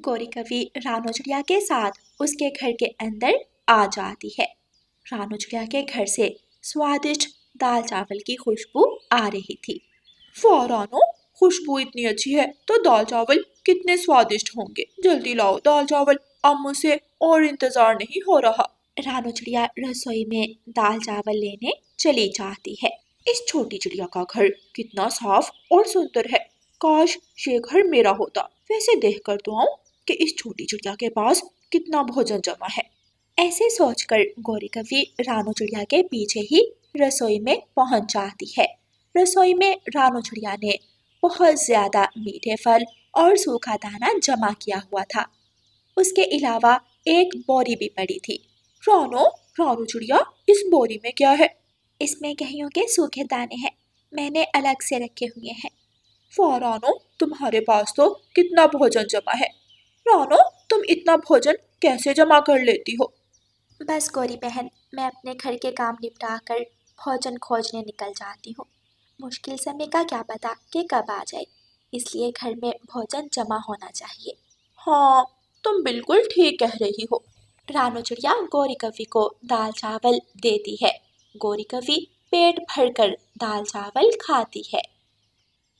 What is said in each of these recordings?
गौरी कवि रानू चिड़िया के साथ उसके घर के अंदर आ जाती है। रानू चिड़िया के घर से स्वादिष्ट दाल चावल की खुशबू आ रही थी। वाह रानो, खुशबू इतनी अच्छी है तो दाल चावल कितने स्वादिष्ट होंगे। जल्दी लाओ दाल चावल, अब मुझसे और इंतजार नहीं हो रहा। रानू चिड़िया रसोई में दाल चावल लेने चली जाती है। इस छोटी चिड़िया का घर कितना साफ और सुंदर है। काश ये घर मेरा होता। वैसे देख कर तो आऊं कि इस छोटी चिड़िया के पास कितना भोजन जमा है। ऐसे सोचकर गौरी कवि रानू चिड़िया के पीछे ही रसोई में पहुंच जाती है। रसोई में रानू चिड़िया ने बहुत ज्यादा मीठे फल और सूखा दाना जमा किया हुआ था। उसके अलावा एक बोरी भी पड़ी थी। रानू चिड़िया, इस बोरी में क्या है? इसमें गेहूं के सूखे दाने हैं, मैंने अलग से रखे हुए हैं। वाह रानो, तुम्हारे पास तो कितना भोजन जमा है। रानो, तुम इतना भोजन कैसे जमा कर लेती हो? बस गौरी बहन, मैं अपने घर के काम निपटा कर भोजन खोजने निकल जाती हूँ। मुश्किल समय का क्या पता कि कब आ जाए, इसलिए घर में भोजन जमा होना चाहिए। हाँ, तुम बिल्कुल ठीक कह रही हो। रानू चिड़िया गौरी कवि को दाल चावल देती है। गौरी कवि पेट भरकर दाल चावल खाती है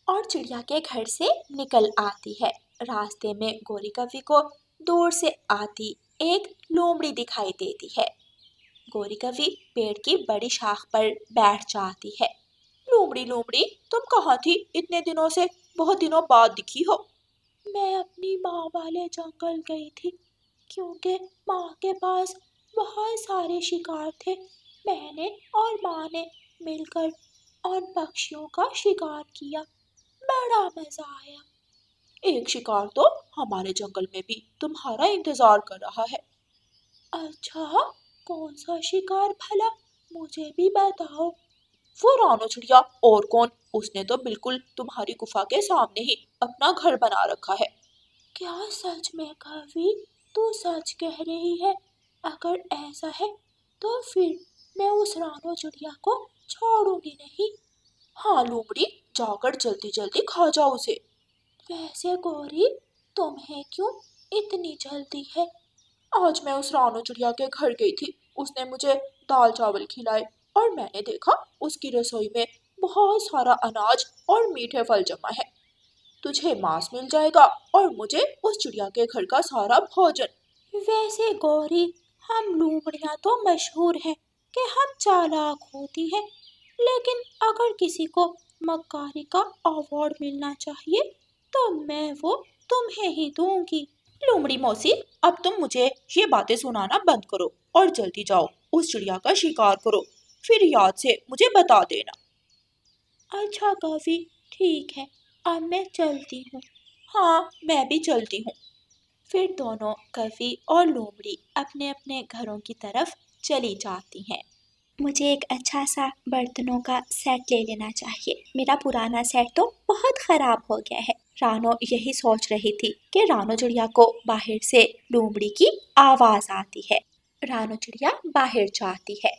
और चिड़िया के घर से निकल आती है। रास्ते में गौरी कवि को दूर से आती एक लोमड़ी दिखाई देती है। गौरी कवि पेड़ की बड़ी शाख पर बैठ जाती है। लोमड़ी लोमड़ी, तुम कहाँ थी इतने दिनों से? बहुत दिनों बाद दिखी हो। मैं अपनी माँ वाले जंगल गई थी, क्योंकि माँ के पास बहुत सारे शिकार थे। मैंने और माँ ने मिलकर उन पक्षियों का शिकार किया, बड़ा मजा आया। एक शिकार तो हमारे जंगल में भी तुम्हारा इंतजार कर रहा है। अच्छा, कौन सा शिकार भला, मुझे भी बताओ। वो रानू चिड़िया, और कौन? उसने तो बिल्कुल तुम्हारी गुफा के सामने ही अपना घर बना रखा है। क्या सच में कवि, तू सच कह रही है? अगर ऐसा है तो फिर मैं उस रानू चिड़िया को छोड़ूंगी नहीं। हाँ लोमड़ी, जाकर जल्दी जल्दी खा जाओ उसे। वैसे गौरी, तुम्हें क्यों इतनी जल्दी है? आज मैं उस रानू चिड़िया के घर गई थी। उसने मुझे दाल चावल खिलाए और मैंने देखा उसकी रसोई में बहुत सारा अनाज और मीठे फल जमा है। तुझे मांस मिल जाएगा और मुझे उस चिड़िया के घर का सारा भोजन। वैसे गौरी, हम लोमड़ियाँ तो मशहूर हैं कि हम चालाक होती हैं, लेकिन अगर किसी को मक्कारी का अवार्ड मिलना चाहिए तो मैं वो तुम्हें ही दूंगी। लोमड़ी मौसी, अब तुम मुझे ये बातें सुनाना बंद करो और जल्दी जाओ उस चिड़िया का शिकार करो। फिर याद से मुझे बता देना। अच्छा कवि, ठीक है, अब मैं चलती हूँ। हाँ, मैं भी चलती हूँ। फिर दोनों कवि और लोमड़ी अपने अपने घरों की तरफ चली जाती हैं। मुझे एक अच्छा सा बर्तनों का सेट ले लेना चाहिए, मेरा पुराना सेट तो बहुत खराब हो गया है। रानो यही सोच रही थी कि रानो चिड़िया को बाहर से लोमड़ी की आवाज आती है। रानो चिड़िया बाहर जाती है।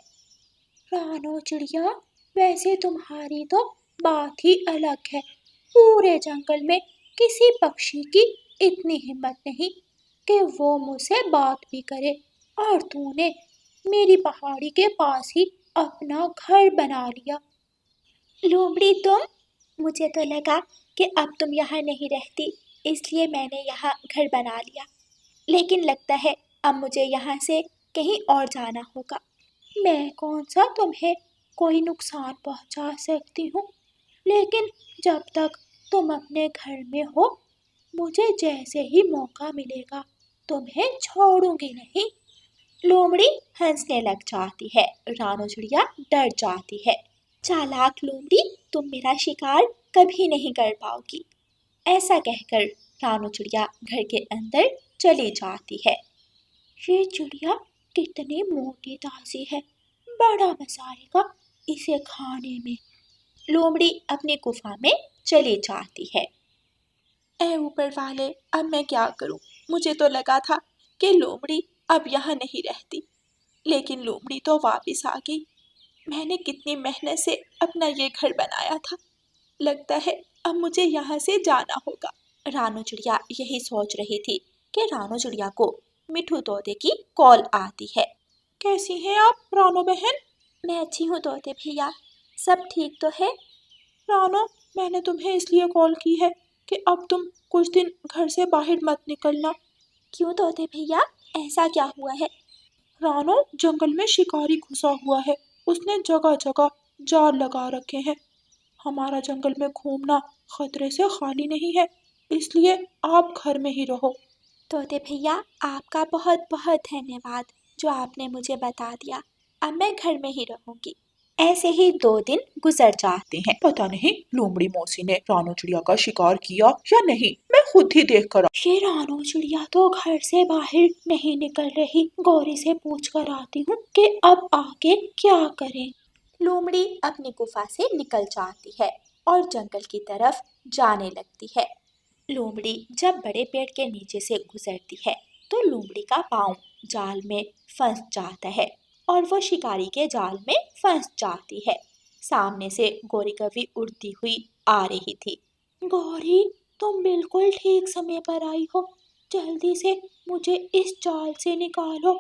रानो चिड़िया, वैसे तुम्हारी तो बात ही अलग है। पूरे जंगल में किसी पक्षी की इतनी हिम्मत नहीं कि वो मुझसे बात भी करे, और तूने मेरी पहाड़ी के पास ही अपना घर बना लिया। लोमड़ी तुम, मुझे तो लगा कि अब तुम यहाँ नहीं रहती, इसलिए मैंने यहाँ घर बना लिया, लेकिन लगता है अब मुझे यहाँ से कहीं और जाना होगा। मैं कौन सा तुम्हें कोई नुकसान पहुँचा सकती हूँ, लेकिन जब तक तुम अपने घर में हो, मुझे जैसे ही मौका मिलेगा तुम्हें छोड़ूंगी नहीं। लोमड़ी हंसने लग जाती है। रानू चिड़िया डर जाती है। चालाक लोमड़ी, तुम मेरा शिकार कभी नहीं कर पाओगी। ऐसा कहकर रानू चिड़िया घर के अंदर चली जाती है। ये चिड़िया कितनी मोटी ताजी है, बड़ा मजा आएगा इसे खाने में। लोमड़ी अपनी गुफा में चली जाती है। ऐ ऊपर वाले, अब मैं क्या करूं? मुझे तो लगा था कि लोमड़ी अब यहाँ नहीं रहती, लेकिन लोमड़ी तो वापस आ गई। मैंने कितनी मेहनत से अपना ये घर बनाया था। लगता है अब मुझे यहाँ से जाना होगा। रानू चिड़िया यही सोच रही थी कि रानू चिड़िया को मिठू तोते की कॉल आती है। कैसी हैं आप रानो बहन? मैं अच्छी हूँ तोते भैया, सब ठीक तो है? रानो, मैंने तुम्हें इसलिए कॉल की है कि अब तुम कुछ दिन घर से बाहर मत निकलना। क्यों तोते भैया, ऐसा क्या हुआ है? रानो, जंगल में शिकारी घुसा हुआ है। उसने जगह जगह जाल लगा रखे हैं। हमारा जंगल में घूमना खतरे से खाली नहीं है, इसलिए आप घर में ही रहो। तोते भैया, आपका बहुत बहुत धन्यवाद जो आपने मुझे बता दिया। अब मैं घर में ही रहूंगी। ऐसे ही 2 दिन गुजर जाते हैं। पता नहीं लोमड़ी मौसी ने रानो चिड़िया का शिकार किया या नहीं, मैं खुद ही देख कर। ये रानू चिड़िया तो घर से बाहर नहीं निकल रही। गौरी से पूछ कर आती हूँ कि अब आगे क्या करें। लोमड़ी अपनी गुफा से निकल जाती है और जंगल की तरफ जाने लगती है। लोमड़ी जब बड़े पेड़ के नीचे से गुजरती है तो लोमड़ी का पाँव जाल में फंस जाता है और वो शिकारी के जाल में फंस जाती है। सामने से गौरी कभी उड़ती हुई आ रही थी। गौरी, तुम बिल्कुल ठीक समय पर आई हो। जल्दी से मुझे इस जाल से निकालो,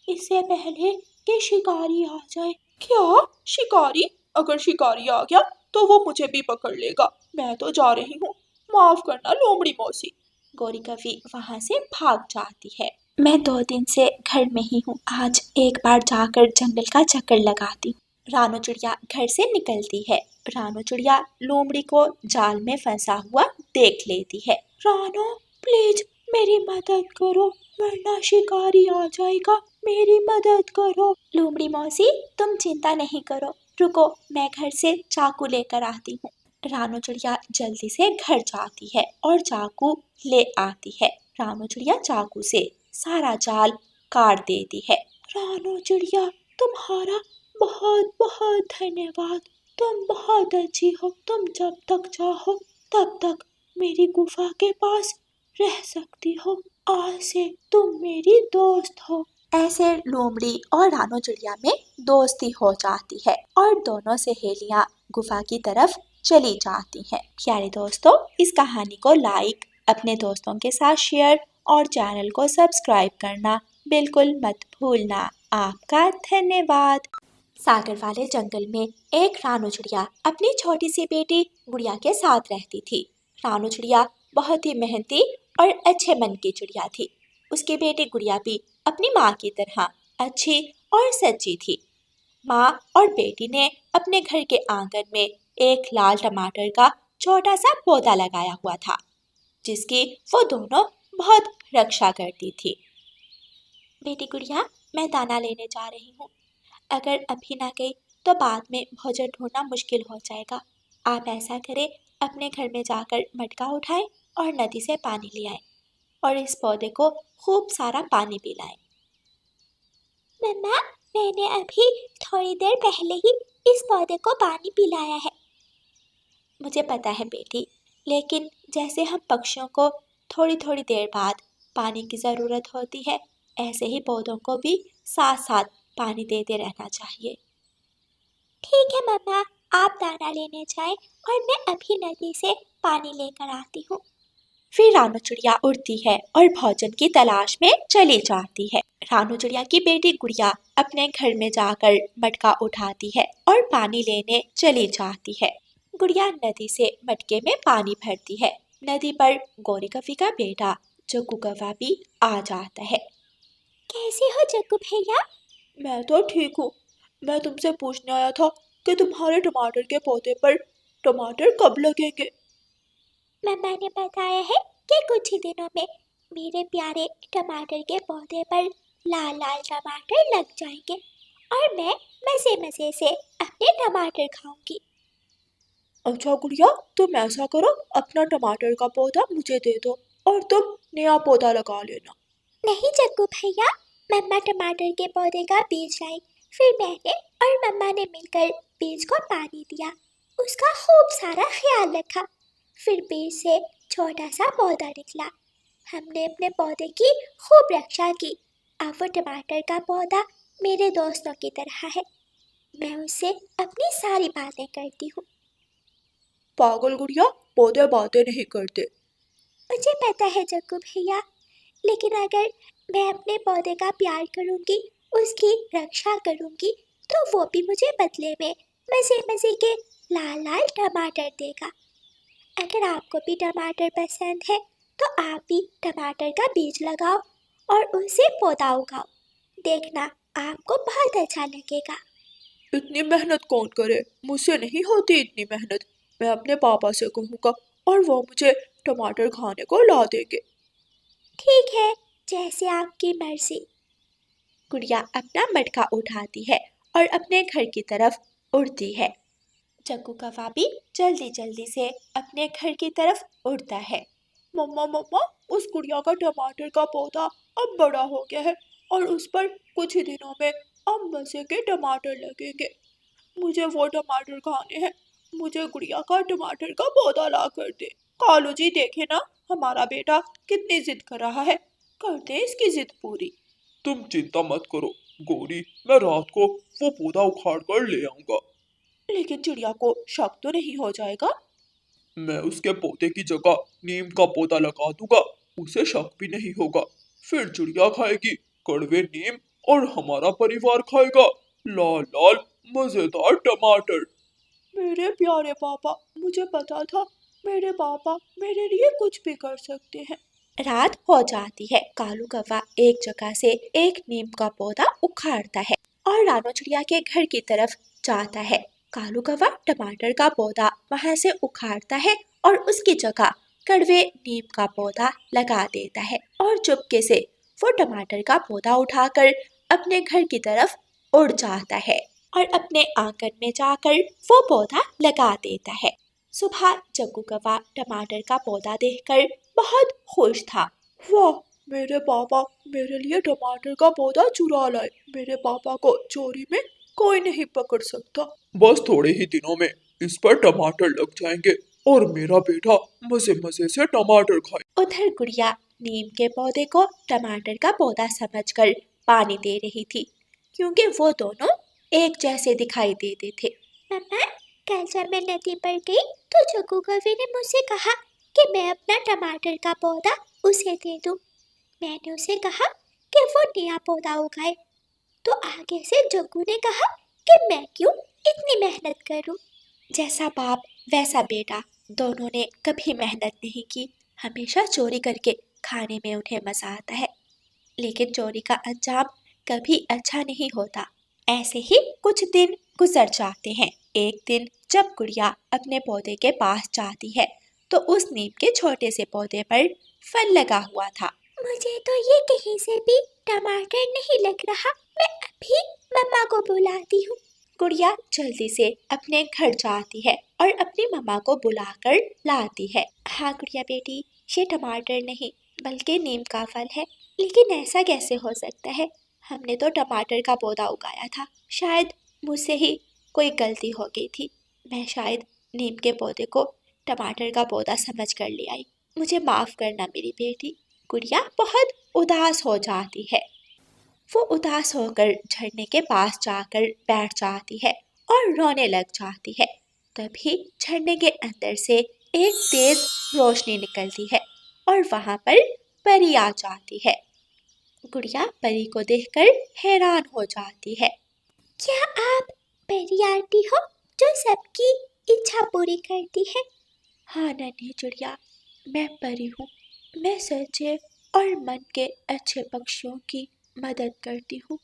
इससे पहले कि शिकारी आ जाए। क्या शिकारी? अगर शिकारी आ गया तो वो मुझे भी पकड़ लेगा। मैं तो जा रही हूँ, माफ करना लोमड़ी मौसी। गौरी कभी वहां से भाग जाती है। मैं 2 दिन से घर में ही हूँ, आज एक बार जाकर जंगल का चक्कर लगाती हूँ। रानू चिड़िया घर से निकलती है। रानू चिड़िया लोमड़ी को जाल में फंसा हुआ देख लेती है। रानू, प्लीज मेरी मदद करो, वरना शिकारी आ जाएगा। मेरी मदद करो। लोमड़ी मौसी, तुम चिंता नहीं करो, रुको मैं घर से चाकू लेकर आती हूँ। रानू चिड़िया जल्दी से घर जाती है और चाकू ले आती है। रानू चिड़िया चाकू से सारा जाल काट देती है। रानू चिड़िया, तुम्हारा बहुत बहुत धन्यवाद। तुम बहुत अच्छी हो। तुम जब तक चाहो तब तक मेरी गुफा के पास रह सकती हो। आज से तुम मेरी दोस्त हो। ऐसे लोमड़ी और रानू चिड़िया में दोस्ती हो जाती है और दोनों सहेलियां गुफा की तरफ चली जाती हैं। प्यारे दोस्तों, इस कहानी को लाइक, अपने दोस्तों के साथ शेयर और चैनल को सब्सक्राइब करना बिल्कुल मत भूलना। आपका धन्यवाद। सागर वाले जंगल में एक रानू चिड़िया अपनी छोटी सी बेटी गुड़िया के साथ रहती थी। रानू चिड़िया बहुत ही मेहनती और अच्छे मन की चिड़िया थी। उसकी बेटी गुड़िया भी अपनी माँ की तरह अच्छी और सच्ची थी। माँ और बेटी ने अपने घर के आंगन में एक लाल टमाटर का छोटा सा पौधा लगाया हुआ था, जिसकी वो दोनों बहुत रक्षा करती थी। बेटी गुड़िया, मैं दाना लेने जा रही हूँ। अगर अभी ना गई तो बाद में भोजन ढूंढना मुश्किल हो जाएगा। आप ऐसा करें, अपने घर में जाकर मटका उठाएं और नदी से पानी ले आएं और इस पौधे को खूब सारा पानी पिलाएं। मम्मा, मैंने अभी थोड़ी देर पहले ही इस पौधे को पानी पिलाया है। मुझे पता है बेटी, लेकिन जैसे हम पक्षियों को थोड़ी थोड़ी देर बाद पानी की ज़रूरत होती है, ऐसे ही पौधों को भी साथ साथ पानी देते रहना चाहिए। ठीक है मम्मा, आप दाना लेने जाएं और मैं अभी नदी से पानी लेकर आती हूँ। फिर रानू चिड़िया उड़ती है और भोजन की तलाश में चली जाती है। रानू चिड़िया की बेटी गुड़िया अपने घर में जाकर मटका उठाती है और पानी लेने चली जाती है। गुड़िया नदी से मटके में पानी भरती है। नदी पर गौरी कवि का बेटा जग्गू कौवा भी आ जाता है। कैसे हो जग्गू भैया? मैं तो ठीक हूँ। मैं तुमसे पूछने आया था कि तुम्हारे टमाटर के पौधे पर टमाटर कब लगेंगे। मम्मा ने बताया है कि कुछ ही दिनों में मेरे प्यारे टमाटर के पौधे पर लाल लाल टमाटर लग जाएंगे और मैं मज़े मज़े से अपने टमाटर खाऊंगी। अच्छा गुड़िया, तुम ऐसा करो, अपना टमाटर का पौधा मुझे दे दो और तुम नया पौधा लगा लेना। नहीं जग्गू भैया, मम्मा टमाटर के पौधे का बीज लाई, फिर मैंने और मम्मा ने मिलकर बीज को पानी दिया, उसका खूब सारा ख्याल रखा, फिर बीज से छोटा सा पौधा निकला। हमने अपने पौधे की खूब रक्षा की। अब वो टमाटर का पौधा मेरे दोस्तों की तरह है। मैं उससे अपनी सारी बातें करती हूँ। पागल गुड़िया, पौधे बातें नहीं करते। मुझे पता है जग्गू भैया, लेकिन अगर मैं अपने पौधे का प्यार करूँगी, उसकी रक्षा करूँगी, तो वो भी मुझे बदले में मज़े मज़े के लाल लाल टमाटर देगा। अगर आपको भी टमाटर पसंद है तो आप भी टमाटर का बीज लगाओ और उनसे पौधा उगाओ। देखना आपको बहुत अच्छा लगेगा। इतनी मेहनत कौन करे, मुझसे नहीं होती इतनी मेहनत। मैं अपने पापा से कहूँगा और वो मुझे टमाटर खाने को ला देंगे। ठीक है, जैसे आपकी मर्जी। गुड़िया अपना मटका उठाती है और अपने घर की तरफ उड़ती है। जग्गू कौवा भी जल्दी जल्दी से अपने घर की तरफ उड़ता है। मम्मा मम्मा, उस गुड़िया का टमाटर का पौधा अब बड़ा हो गया है और उस पर कुछ ही दिनों में अब मजे के टमाटर लगेंगे। मुझे वो टमाटर खाने हैं। मुझे गुड़िया का टमाटर का पौधा ला कर दे। कालू जी देखे ना, हमारा बेटा कितनी जिद कर रहा है। करते हैं इसकी जिद पूरी। तुम चिंता मत करो गौरी, मैं रात को वो पौधा उखाड़ कर ले आऊंगा। लेकिन चिड़िया को शक तो नहीं हो जाएगा? मैं उसके पौधे की जगह नीम का पौधा लगा दूंगा, उसे शक भी नहीं होगा। फिर चिड़िया खाएगी कड़वे नीम और हमारा परिवार खाएगा लाल लाल मजेदार टमाटर। मेरे प्यारे पापा, मुझे पता था मेरे पापा मेरे लिए कुछ भी कर सकते हैं। रात हो जाती है। कालू कौवा एक जगह से एक नीम का पौधा उखाड़ता है और रानो चिड़िया के घर की तरफ जाता है। कालू कौवा टमाटर का पौधा वहां से उखाड़ता है और उसकी जगह कड़वे नीम का पौधा लगा देता है और चुपके से वो टमाटर का पौधा उठाकर अपने घर की तरफ उड़ जाता है और अपने आंगन में जाकर वो पौधा लगा देता है। सुबह जग्गू कौवा टमाटर का पौधा देखकर बहुत खुश था। वाह, मेरे पापा मेरे लिए टमाटर का पौधा चुरा लाए। मेरे पापा को चोरी में कोई नहीं पकड़ सकता। बस थोड़े ही दिनों में इस पर टमाटर लग जाएंगे और मेरा बेटा मजे मजे से टमाटर खाए। उधर गुड़िया नीम के पौधे को टमाटर का पौधा समझकर पानी दे रही थी, क्योंकि वो दोनों एक जैसे दिखाई देते थे। मम्मा, कल जब मैं नदी पर गई तो जग्गू कौवे ने मुझसे कहा कि मैं अपना टमाटर का पौधा उसे दे दूं। मैंने उसे कहा कि वो नया पौधा उगाए, तो आगे से जग्गू ने कहा कि मैं क्यों इतनी मेहनत करूं। जैसा बाप वैसा बेटा, दोनों ने कभी मेहनत नहीं की, हमेशा चोरी करके खाने में उन्हें मजा आता है, लेकिन चोरी का अंजाम कभी अच्छा नहीं होता। ऐसे ही कुछ दिन गुजर जाते हैं। एक दिन जब गुड़िया अपने पौधे के पास जाती है तो उस नीम के छोटे से पौधे पर फल लगा हुआ था। मुझे तो ये कहीं से भी टमाटर नहीं लग रहा, मैं अभी मम्मा को बुलाती हूँ। गुड़िया जल्दी से अपने घर जाती है और अपनी मम्मा को बुलाकर लाती है। हाँ गुड़िया बेटी, ये टमाटर नहीं बल्कि नीम का फल है। लेकिन ऐसा कैसे हो सकता है? हमने तो टमाटर का पौधा उगाया था। शायद मुझसे ही कोई गलती हो गई थी। मैं शायद नीम के पौधे को टमाटर का पौधा समझ कर ले आई। मुझे माफ करना मेरी बेटी। गुड़िया बहुत उदास हो जाती है। वो उदास होकर झरने के पास जाकर बैठ जाती है और रोने लग जाती है। तभी झरने के अंदर से एक तेज रोशनी निकलती है और वहां पर परी आ जाती है। गुड़िया परी को देखकर हैरान हो जाती है। क्या आप परी आंटी हो जो सबकी इच्छा पूरी करती है? हाँ नन्ही चिड़िया, मैं परी हूँ। मैं सच्चे और मन के अच्छे पक्षियों की मदद करती हूँ।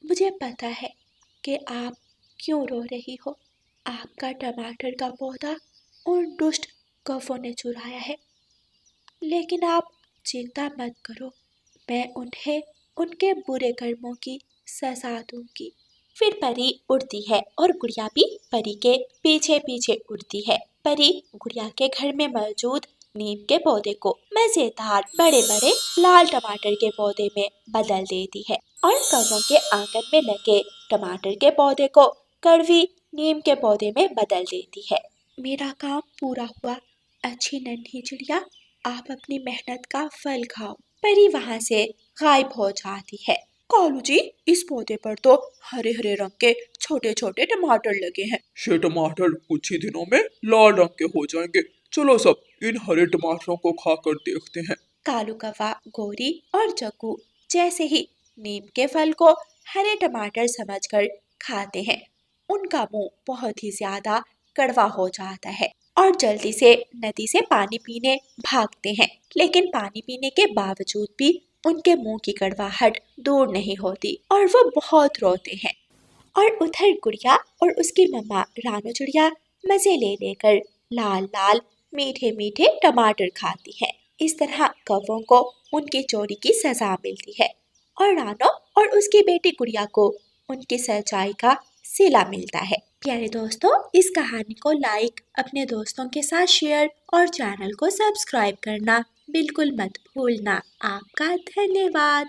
मुझे पता है कि आप क्यों रो रही हो। आपका टमाटर का पौधा उन दुष्ट कौवों ने चुराया है, लेकिन आप चिंता मत करो, मैं उन्हें उनके बुरे कर्मों की सजा दूंगी। फिर परी उड़ती है और गुड़िया भी परी के पीछे पीछे उड़ती है। परी गुड़िया के घर में मौजूद नीम के पौधे को मजेदार बड़े बड़े लाल टमाटर के पौधे में बदल देती है और कौवों के आंगन में लगे टमाटर के पौधे को कड़वी नीम के पौधे में बदल देती है। मेरा काम पूरा हुआ। अच्छी नन्ही चिड़िया, आप अपनी मेहनत का फल खाओ। परी वहां से गायब हो जाती है। कालू जी, इस पौधे पर तो हरे हरे रंग के छोटे छोटे टमाटर लगे हैं। ये टमाटर कुछ ही दिनों में लाल रंग के हो जाएंगे। चलो सब इन हरे टमाटरों को खाकर देखते हैं कालू कौवा, गोरी और जग्गू जैसे ही नीम के फल को हरे टमाटर समझकर खाते हैं, उनका मुंह बहुत ही ज्यादा कड़वा हो जाता है और जल्दी से नदी से पानी पीने भागते हैं। लेकिन पानी पीने के बावजूद भी उनके मुंह की कड़वाहट दूर नहीं होती और वो बहुत रोते हैं। और उधर गुड़िया और उसकी मम्मा रानू चिड़िया मजे ले लेकर लाल लाल मीठे मीठे टमाटर खाती है। इस तरह कौवों को उनकी चोरी की सजा मिलती है और रानू और उसकी बेटी गुड़िया को उनकी सच्चाई का सिला मिलता है। प्यारे दोस्तों, इस कहानी को लाइक, अपने दोस्तों के साथ शेयर और चैनल को सब्सक्राइब करना बिल्कुल मत भूलना। आपका धन्यवाद।